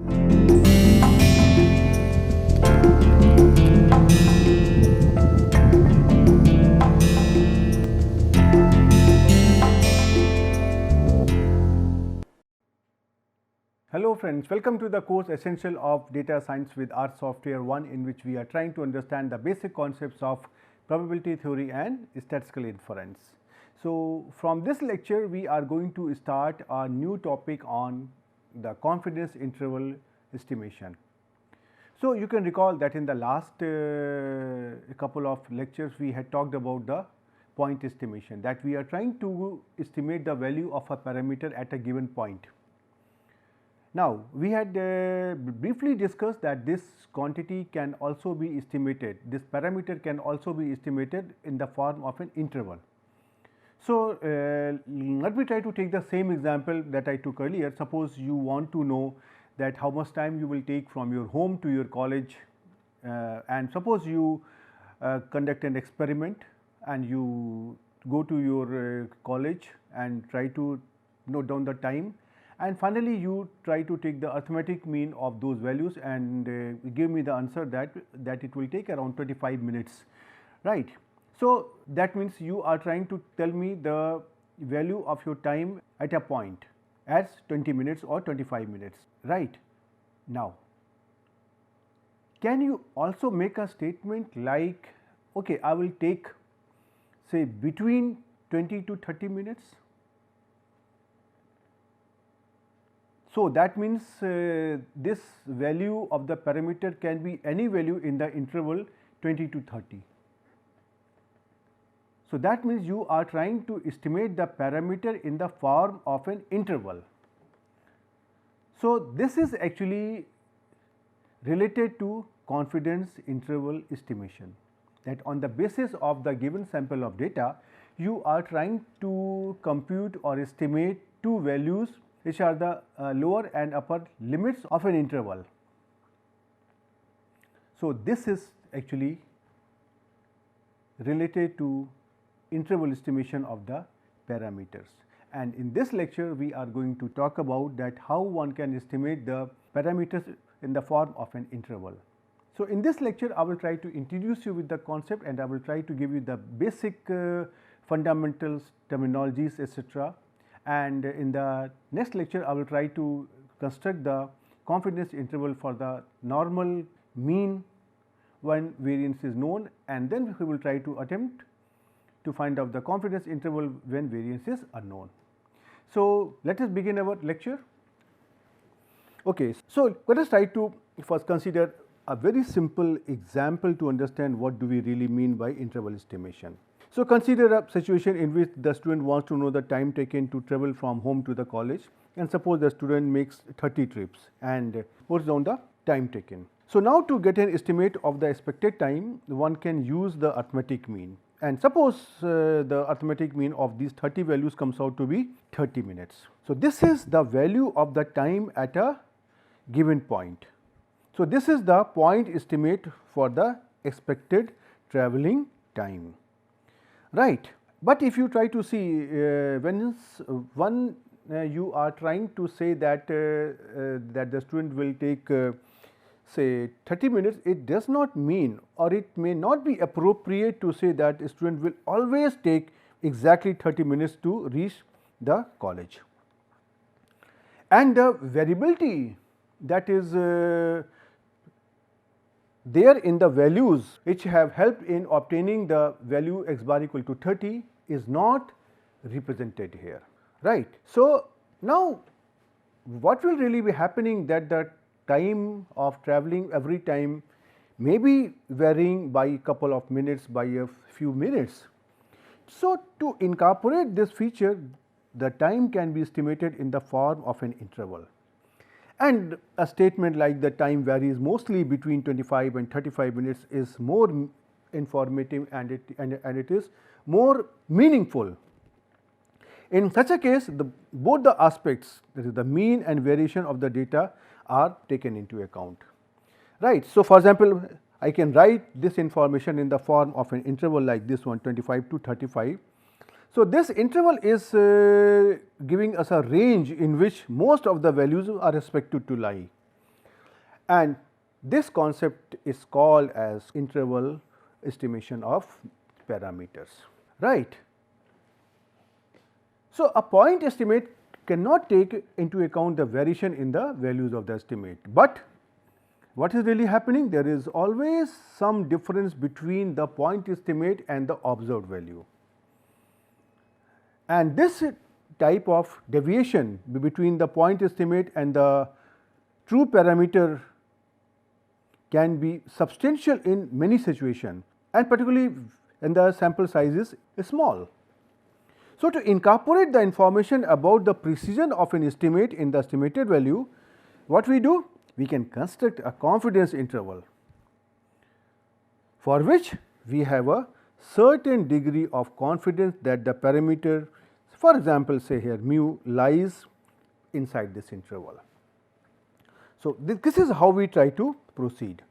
Hello friends, welcome to the course Essential of Data Science with R Software 1, in which we are trying to understand the basic concepts of probability theory and statistical inference. So from this lecture we are going to start a new topic on the confidence interval estimation. So you can recall that in the last couple of lectures we had talked about the point estimation, that we are trying to estimate the value of a parameter at a given point. Now, we had briefly discussed that this quantity can also be estimated, this parameter can also be estimated in the form of an interval. So, let me try to take the same example that I took earlier. Suppose you want to know that how much time you will take from your home to your college, and suppose you conduct an experiment and you go to your college and try to note down the time, and finally you try to take the arithmetic mean of those values and give me the answer that it will take around 25 minutes, right. So, that means you are trying to tell me the value of your time at a point as 20 minutes or 25 minutes, right. Now, can you also make a statement like, okay, I will take say between 20 to 30 minutes? So, that means this value of the parameter can be any value in the interval 20 to 30. So, that means you are trying to estimate the parameter in the form of an interval. So, this is actually related to confidence interval estimation, that on the basis of the given sample of data, you are trying to compute or estimate two values which are the lower and upper limits of an interval. So, this is actually related to interval estimation of the parameters, and in this lecture we are going to talk about that how one can estimate the parameters in the form of an interval. So, in this lecture I will try to introduce you with the concept, and I will try to give you the basic fundamentals, terminologies, etc. And in the next lecture I will try to construct the confidence interval for the normal mean when variance is known, and then we will try to attempt to find out the confidence interval when variance is unknown. So, let us begin our lecture. Okay, so let us try to first consider a very simple example to understand what do we really mean by interval estimation. So, consider a situation in which the student wants to know the time taken to travel from home to the college, and suppose the student makes 30 trips and puts down the time taken. So, now to get an estimate of the expected time, one can use the arithmetic mean, and suppose the arithmetic mean of these 30 values comes out to be 30 minutes. So, this is the value of the time at a given point. So, this is the point estimate for the expected travelling time, right. But if you try to see when you are trying to say that that the student will take say 30 minutes, it does not mean, or it may not be appropriate to say that a student will always take exactly 30 minutes to reach the college. And the variability that is there in the values which have helped in obtaining the value x bar equal to 30 is not represented here, right. So, now what will really be happening, that the time of travelling every time may be varying by a couple of minutes, by a few minutes. So, to incorporate this feature, the time can be estimated in the form of an interval, and a statement like the time varies mostly between 25 and 35 minutes is more informative, and it is more meaningful. In such a case, both the aspects, that is the mean and variation of the data, are taken into account, right. So, for example, I can write this information in the form of an interval like this one, 25 to 35. So, this interval is giving us a range in which most of the values are expected to lie. and this concept is called as interval estimation of parameters, right. So, a point estimate cannot take into account the variation in the values of the estimate, but what is really happening? There is always some difference between the point estimate and the observed value, and this type of deviation between the point estimate and the true parameter can be substantial in many situations, and particularly when the sample size is small. So, to incorporate the information about the precision of an estimate in the estimated value, what we do? We can construct a confidence interval for which we have a certain degree of confidence that the parameter, for example, say here mu lies inside this interval. So, this is how we try to proceed.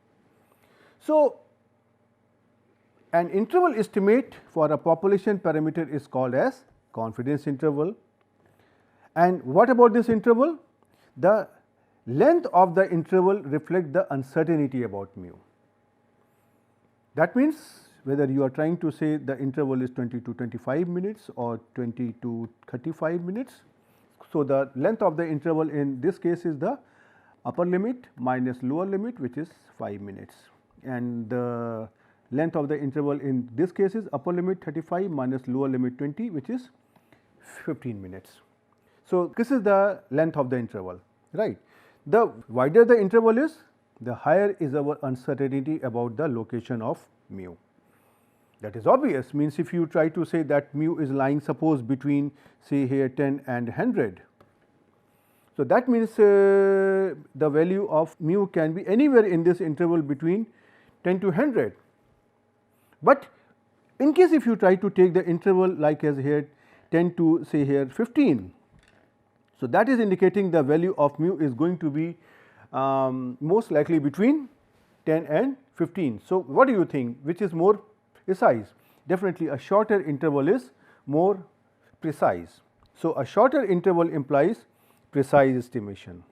So, an interval estimate for a population parameter is called as confidence interval. And what about this interval? The length of the interval reflects the uncertainty about mu. That means, whether you are trying to say the interval is 20 to 25 minutes or 20 to 35 minutes. So, the length of the interval in this case is the upper limit minus lower limit, which is 5 minutes, and the length of the interval in this case is upper limit 35 minus lower limit 20, which is 15 minutes. So, this is the length of the interval, right. The wider the interval is, the higher is our uncertainty about the location of mu. That is obvious, means if you try to say that mu is lying suppose between say here 10 and 100. So, that means the value of mu can be anywhere in this interval between 10 to 100. But in case if you try to take the interval like as here 10 to say here 15. So, that is indicating the value of mu is going to be most likely between 10 and 15. So, what do you think, which is more precise? Definitely a shorter interval is more precise. So, a shorter interval implies precise estimation,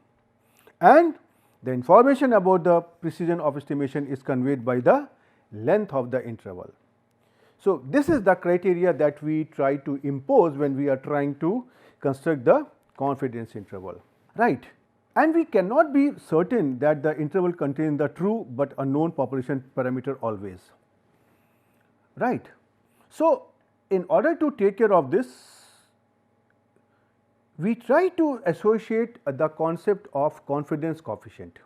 and the information about the precision of estimation is conveyed by the length of the interval. So, this is the criteria that we try to impose when we are trying to construct the confidence interval, right. And we cannot be certain that the interval contains the true but unknown population parameter always, right. So, in order to take care of this, we try to associate the concept of confidence coefficient,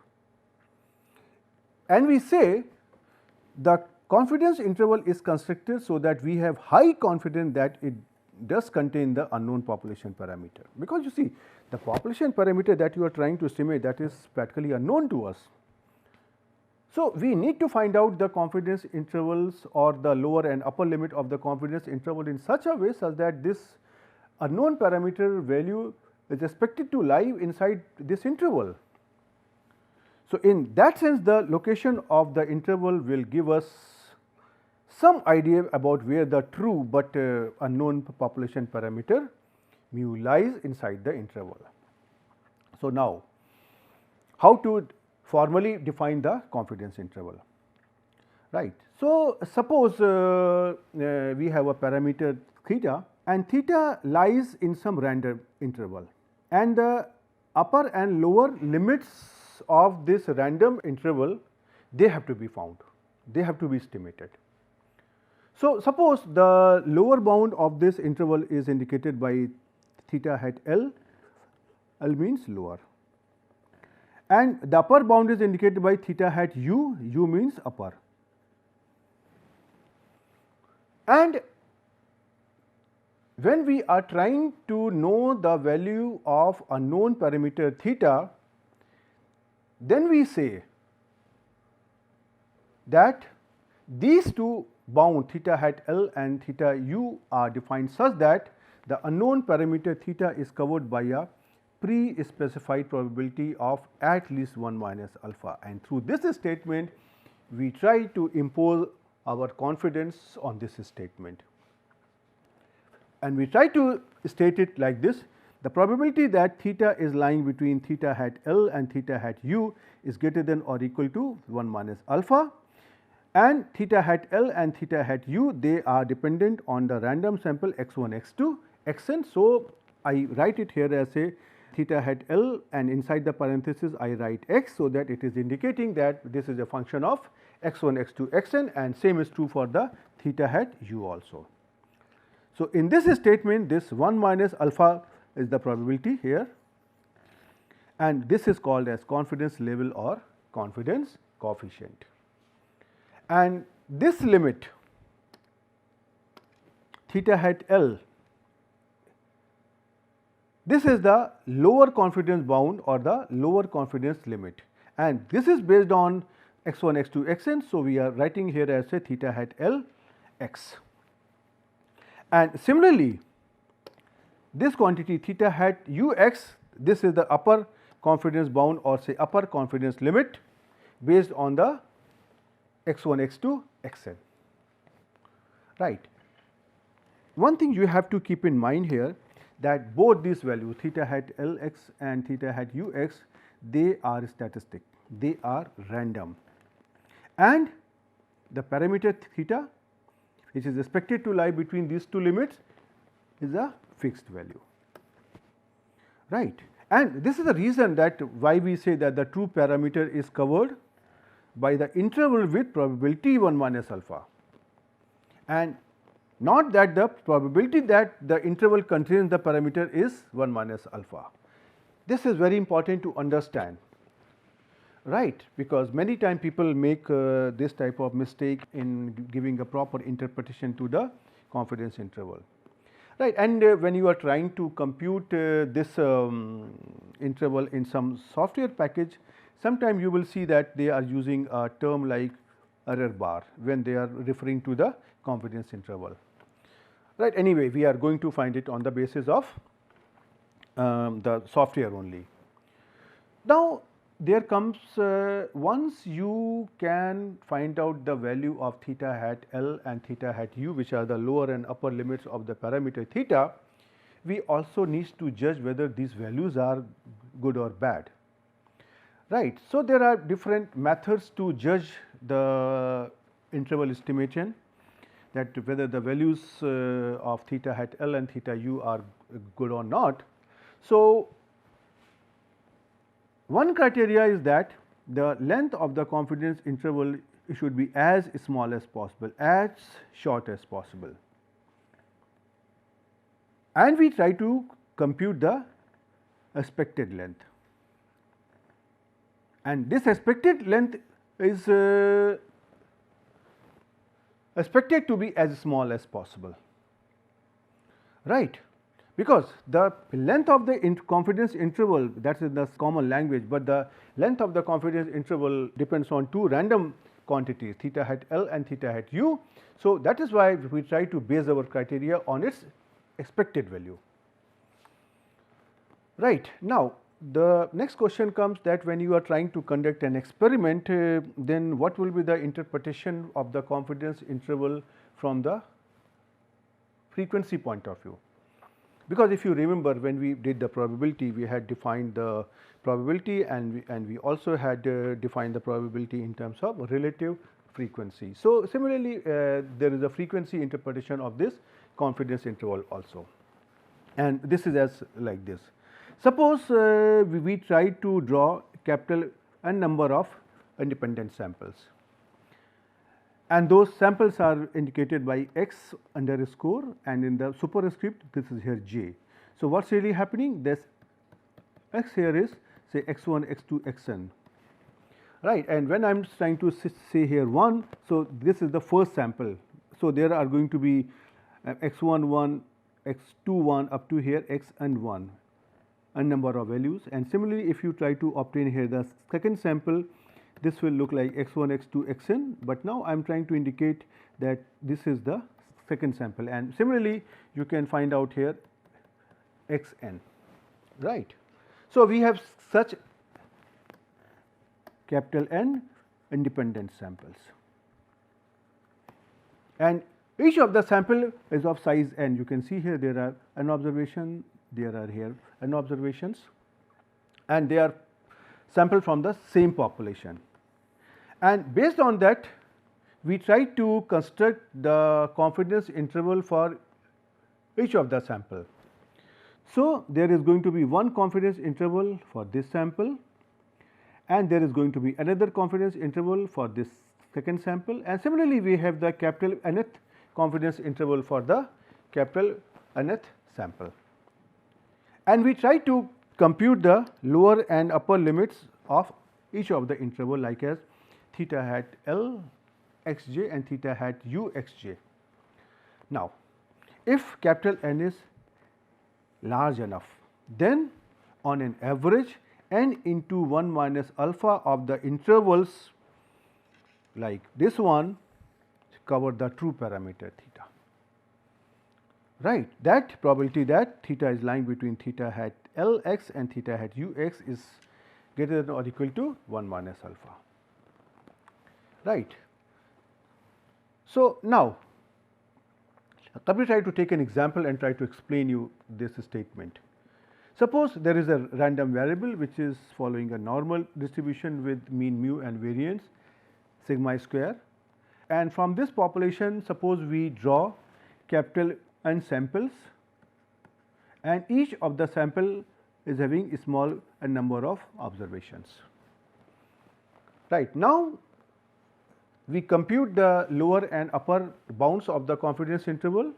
and we say the confidence interval is constructed so that we have high confidence that it does contain the unknown population parameter, because you see the population parameter that you are trying to estimate, that is practically unknown to us. So, we need to find out the confidence intervals or the lower and upper limit of the confidence interval in such a way such that this unknown parameter value is expected to lie inside this interval. So, in that sense, the location of the interval will give us some idea about where the true but unknown population parameter mu lies inside the interval. So, now how to formally define the confidence interval, right. So, suppose we have a parameter theta, and theta lies in some random interval, and the upper and lower limits of this random interval, they have to be found, they have to be estimated. So, suppose the lower bound of this interval is indicated by theta hat L, L means lower, and the upper bound is indicated by theta hat U, U means upper. And when we are trying to know the value of unknown parameter theta, then we say that these two bound theta hat L and theta U are defined such that the unknown parameter theta is covered by a pre-specified probability of at least 1 minus alpha, and through this statement we try to impose our confidence on this statement, and we try to state it like this: The probability that theta is lying between theta hat L and theta hat U is greater than or equal to 1 minus alpha, and theta hat L and theta hat U, they are dependent on the random sample x1, x2, xn. So, I write it here as a theta hat L, and inside the parenthesis I write x, so that it is indicating that this is a function of x1, x2, xn, and same is true for the theta hat U also. So, in this statement, this 1 minus alpha is the probability here, and this is called as confidence level or confidence coefficient. And this limit theta hat L, this is the lower confidence bound or the lower confidence limit, and this is based on x1, x2, xn. So, we are writing here as a theta hat L x. And similarly, this quantity theta hat U x, this is the upper confidence bound or say upper confidence limit based on the x1, x2, xn, right. One thing you have to keep in mind here, that both these values theta hat L x and theta hat U x, they are statistic, they are random, and the parameter theta, which is expected to lie between these two limits, is a fixed value, right. And this is the reason that why we say that the true parameter is covered by the interval with probability 1 minus alpha, and not that the probability that the interval contains the parameter is 1 minus alpha. This is very important to understand, right, because many times people make this type of mistake in giving a proper interpretation to the confidence interval, right. And when you are trying to compute this interval in some software package, sometimes you will see that they are using a term like error bar when they are referring to the confidence interval, right. Anyway, we are going to find it on the basis of the software only. Now, there comes once you can find out the value of theta hat L and theta hat U, which are the lower and upper limits of the parameter theta, we also need to judge whether these values are good or bad, right. So, there are different methods to judge the interval estimation, that whether the values of theta hat L and theta U are good or not. So, one criteria is that the length of the confidence interval should be as small as possible, as short as possible, and we try to compute the expected length, and this expected length is expected to be as small as possible, right, because the length of the confidence interval, that is the common language, but the length of the confidence interval depends on two random quantities theta hat L and theta hat U. So, that is why we try to base our criteria on its expected value, right. Now, the next question comes that when you are trying to conduct an experiment, then what will be the interpretation of the confidence interval from the frequency point of view? Because if you remember, when we did the probability, we had defined the probability and we also had defined the probability in terms of relative frequency. So, similarly, there is a frequency interpretation of this confidence interval also, and this is as like this. Suppose we try to draw capital N number of independent samples, and those samples are indicated by x underscore, and in the superscript this is here j. So, what is really happening? This x here is say x1, x2, xn, right, and when I am trying to say here 1, so this is the first sample. So, there are going to be x1 1, x2 1 up to here xn 1, a number of values, and similarly if you try to obtain here the second sample, this will look like x1, x2, xn, but now I am trying to indicate that this is the second sample, and similarly you can find out here xn, right. So, we have such capital N independent samples, and each of the sample is of size n. You can see here there are n observation, there are here n observations, and they are sampled from the same population. And based on that, we try to construct the confidence interval for each of the sample. So, there is going to be one confidence interval for this sample, and there is going to be another confidence interval for this second sample, and similarly we have the capital nth confidence interval for the capital nth sample. And we try to compute the lower and upper limits of each of the interval, like as theta hat L xj and theta hat u xj. Now, if capital N is large enough, then on an average n into 1 minus alpha of the intervals like this one cover the true parameter theta, right. That probability that theta is lying between theta hat L x and theta hat u x is greater than or equal to 1 minus alpha, right. So, now let me try to take an example and try to explain you this statement. Suppose there is a random variable which is following a normal distribution with mean mu and variance sigma square, and from this population suppose we draw capital N samples, and each of the sample is having a small n number of observations. Right. Now, we compute the lower and upper bounds of the confidence interval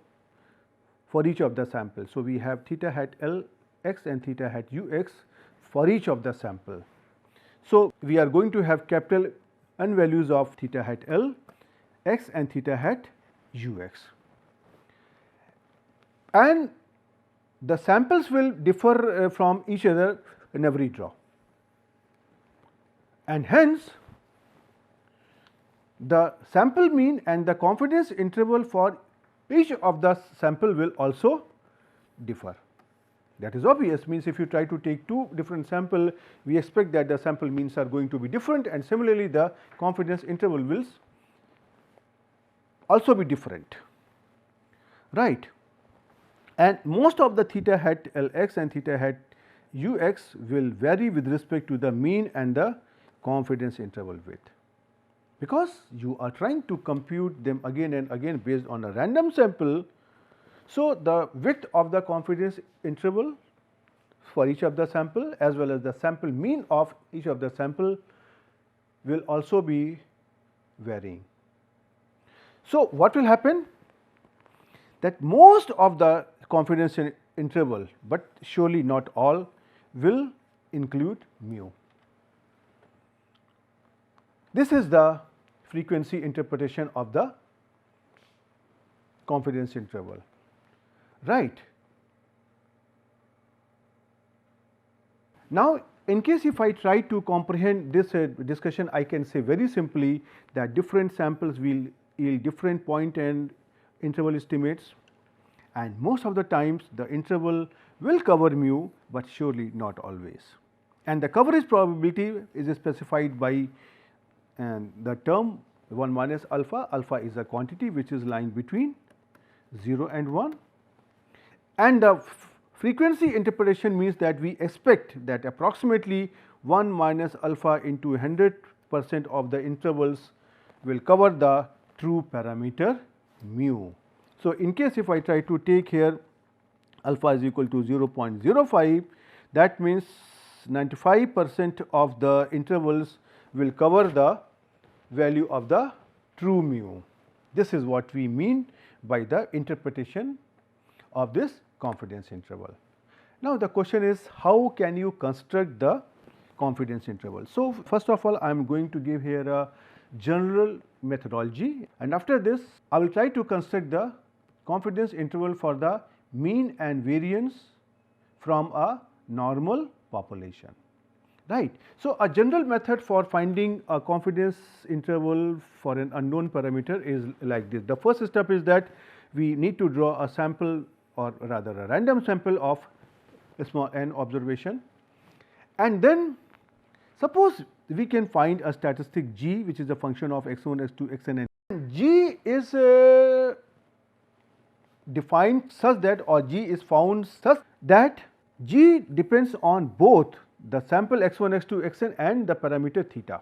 for each of the samples. So, we have theta hat L x and theta hat u x for each of the sample. So, we are going to have capital N values of theta hat L x and theta hat u x, and the samples will differ from each other in every draw, and hence the sample mean and the confidence interval for each of the sample will also differ. That is obvious, means if you try to take two different sample, we expect that the sample means are going to be different, and similarly the confidence interval will also be different, right. And most of the theta hat L x and theta hat u x will vary with respect to the mean and the confidence interval width, because you are trying to compute them again and again based on a random sample. So, the width of the confidence interval for each of the sample as well as the sample mean of each of the sample will also be varying. So, what will happen? That most of the confidence interval, but surely not all, will include mu. This is the frequency interpretation of the confidence interval, right. Now, in case if I try to comprehend this discussion, I can say very simply that different samples will yield different point and interval estimates, and most of the times the interval will cover mu, but surely not always. And the coverage probability is specified by the term 1 minus alpha. Alpha is a quantity which is lying between 0 and 1, and the frequency interpretation means that we expect that approximately 1 minus alpha into 100% of the intervals will cover the true parameter mu. So, in case if I try to take here alpha is equal to 0.05, that means 95% of the intervals will cover the value of the true mu. This is what we mean by the interpretation of this confidence interval. Now, the question is how can you construct the confidence interval. So, first of all I am going to give here a general methodology, and after this I will try to construct the confidence interval for the mean and variance from a normal population, right. So, a general method for finding a confidence interval for an unknown parameter is like this. The first step is that we need to draw a sample, or rather a random sample of a small n observation, and then suppose we can find a statistic g which is a function of x1, x2, xn, and g is defined such that, or G is found such that G depends on both the sample x1, x2, xn and the parameter theta.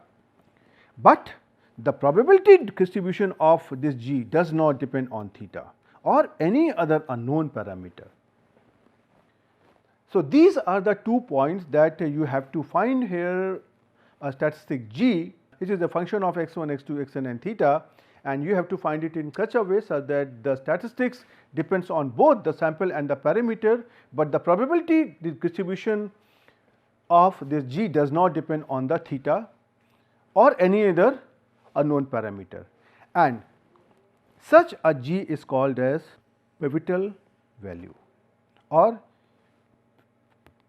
But the probability distribution of this G does not depend on theta or any other unknown parameter. So, these are the 2 points that you have to find here a statistic G, which is a function of x1, x2, xn and theta, and you have to find it in such a way such that the statistics depends on both the sample and the parameter, but the probability distribution of this G does not depend on the theta or any other unknown parameter, and such a G is called as pivotal value or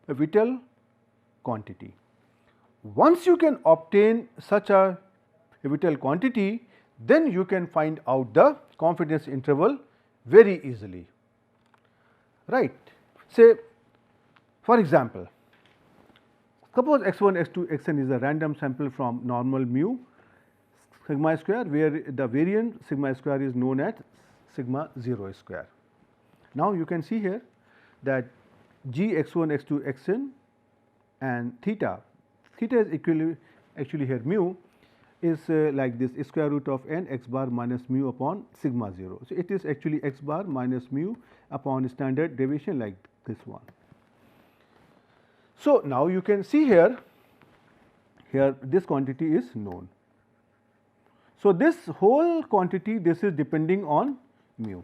pivotal quantity. Once you can obtain such a pivotal quantity, then you can find out the confidence interval very easily, right. Say for example, suppose x1, x2, xn is a random sample from normal mu sigma square, where the variant sigma square is known as sigma 0 square. Now, you can see here that G x1, x2, xn and theta is actually here mu is like this square root of n x bar minus mu upon sigma 0. So, it is actually x bar minus mu upon standard deviation like this one. So, now you can see here this quantity is known. So, this whole quantity, this is depending on mu,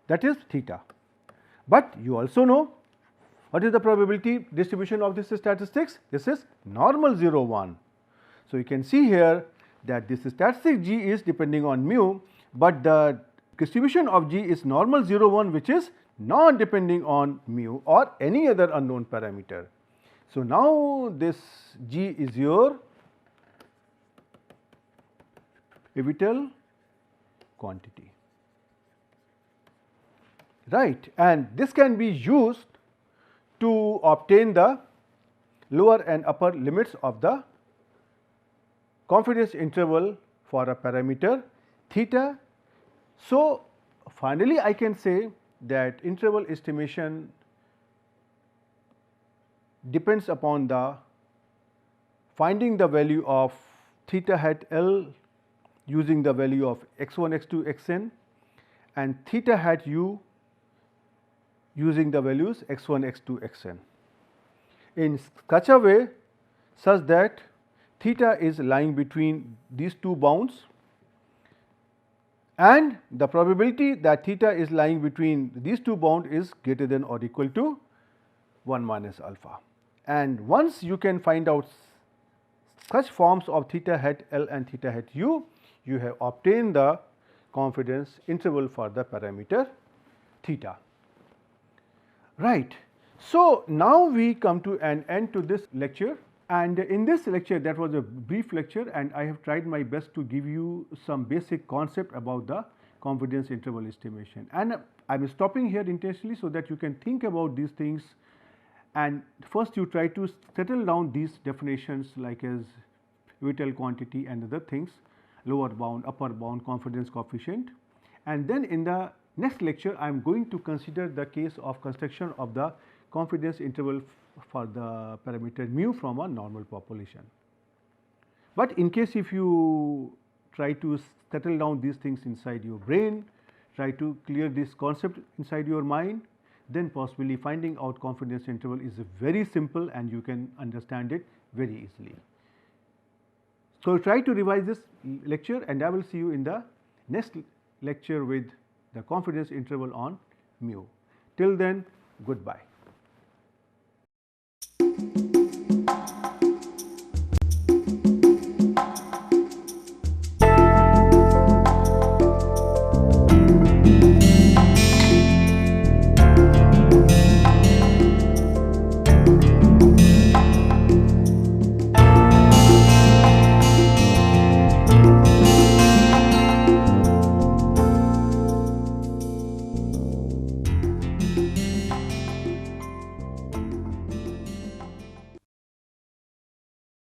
that is theta, but you also know what is the probability distribution of this statistics? This is normal 0 1. So, you can see here that this statistic G is depending on mu, but the distribution of G is normal 0 1, which is not depending on mu or any other unknown parameter. So, now this G is your pivotal quantity, right, and this can be used to obtain the lower and upper limits of the confidence interval for a parameter theta. So, finally, I can say that interval estimation depends upon the finding the value of theta hat L using the value of x1, x2, xn and theta hat U using the values x1, x2, xn in such a way such that theta is lying between these two bounds and the probability that theta is lying between these two bounds is greater than or equal to 1 minus alpha. And once you can find out such forms of theta hat L and theta hat U, you have obtained the confidence interval for the parameter theta, right. So, now we come to an end to this lecture, and in this lecture, that was a brief lecture, and I have tried my best to give you some basic concept about the confidence interval estimation, and I am stopping here intentionally so that you can think about these things, and first you try to settle down these definitions like as pivotal quantity and other things, lower bound, upper bound, confidence coefficient, and then in the next lecture I am going to consider the case of construction of the confidence interval for the parameter mu from a normal population. But in case if you try to settle down these things inside your brain, try to clear this concept inside your mind, then possibly finding out confidence interval is very simple and you can understand it very easily. So, try to revise this lecture and I will see you in the next lecture with the confidence interval on mu. Till then, goodbye.